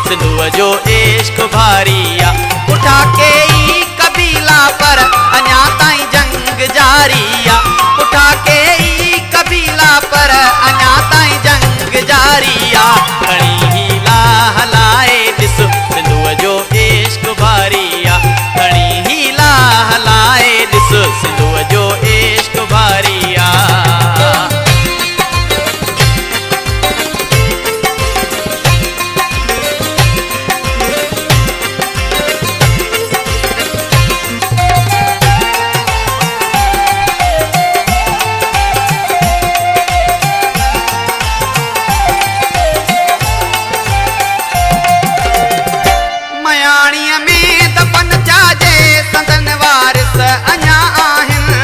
सिंधुअ जो इश्क भारिया। उठा के ई कबीला पर अञा ताईं जंग जारिया। उठा के ई कबीला पर अञा ताईं जंग जारिया। खणी हीला हलाए ॾिस सिंधुअ जो इश्क भारिया। खणी हीला हलाए ॾिस सिंधुअ जो इश्क भारिया। मयाणीअ में दफ़न जाजे संदन वारिस अञा आहिनि।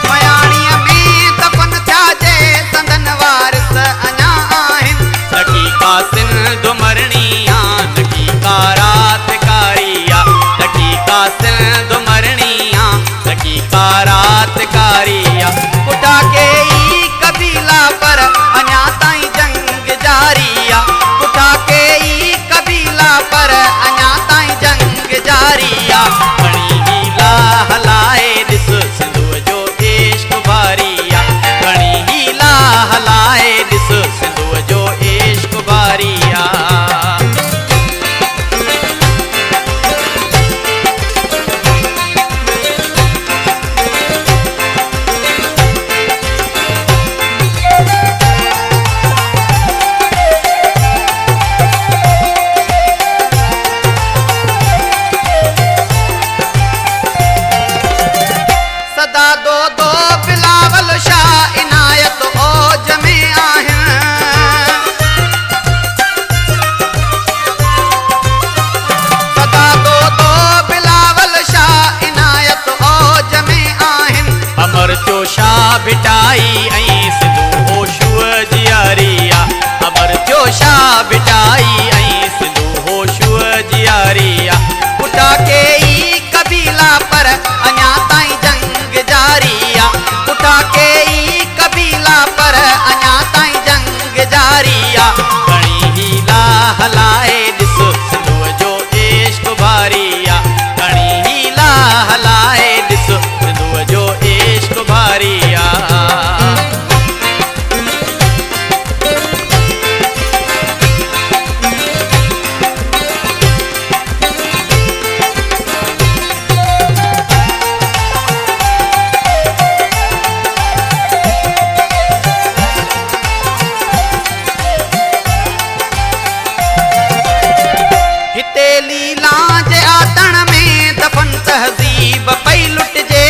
मयाणीअ में दफ़न जाजे संदन वारिस अञा आहिनि। लकी का सिंध मरणी आ लकी का रात कारिया। लकी का सिंध मरणी आ लकी का रात कारिया। उठा के ई कबीला पर अञा ताईं जंग जारिया। उठा के ई कबीला पर अञा ताईं जंग जारिया। खणी हीला हलाए ॾिस सिंधुअ जो इश्क भारिया। खणी हीला हलाए ॾिस सिंधुअ जो इश्क भारिया। सदा दो दो बिलावल शाह इनायत औज में आहिनि। सदा दो दो बिलावल शाह इनायत औज में आहिनि। अमर जोशा बिटाई ऐं सिंधु होशूअ जियारिया। अमर जोशा बिटाई ऐं सिंधु होशूअ जियारिया। उठा के ई कबीला पर अञा ताईं जंग जारिया। उठा के ई कबीला पर अञा ताईं जंग जारिया। खणी हीला हलाए ॾिस सिंधुअ जो इश्क भारिया। खणी हीला हलाए ॾिस सिंधुअ जो इश्क भारिया। हिते लीला जे आतण में दफ़न तहज़ीब पई लुटिजे।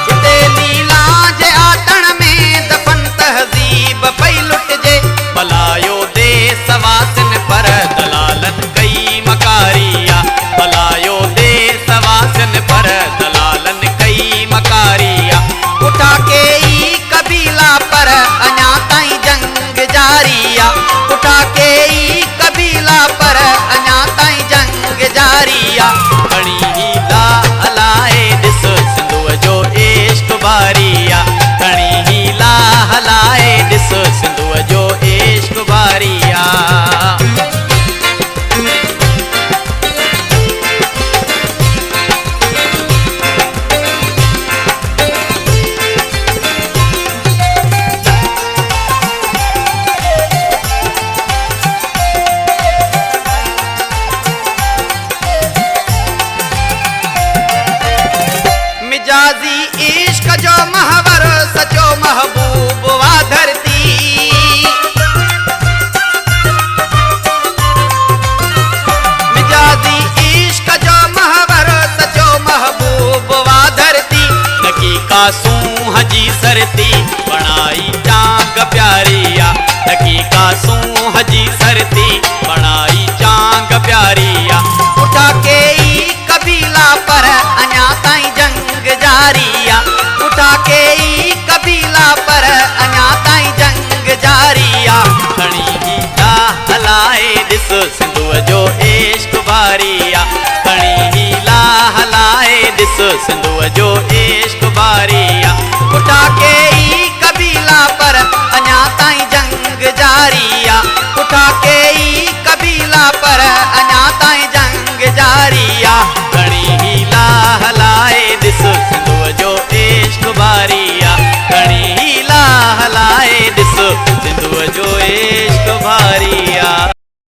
हिते लीला जे आतण में दफ़न तहज़ीब पई लुटिजे। भलायो देस वासिन पर दलालन कई मकारिया। भलायो देस वासिन पर दलालन कई मकारिया। उठा के ई कबीला पर अञा ताईं जंग जारिया। उठा के ई कबीला पर अञा ताईं जंग जारिया। खणी हीला हलाए ॾिस सिंधुअ जो इश्क भारिया। खणी हीला हलाए ॾिस सिंधुअ जो इश्क भारिया। मिजाजी इश्क जो महवर सचो महबूब वा धरती। मिजाजी इश्क जो महवर सचो महबूब वा धरती। लकी का सूंह जी सरती बणाई चांग प्यारिया। लकी का सूंह जी सरती बणाई चांग प्यारिया। उठा के ई कबीला पर अञा ताईं जंग जारिया। उठा के ई कबीला पर अञा ताईं जंग जारिया। खणी हीला हलाए ॾिस सिंधुअ जो इश्क भारिया। खणी हीला हलाए ॾिस सिंधुअ जो इश्क बारिया। उठा के ई कबीला पर अञा ताईं जंग जारिया। उठा के ई कबीला पर अञा ताईं जंग जारिया। घणी हीला हलाए ॾिस सिंधुअ जो इश्क बारिया। घणी हीला हलाए ॾिस सिंधुअ जो इश्क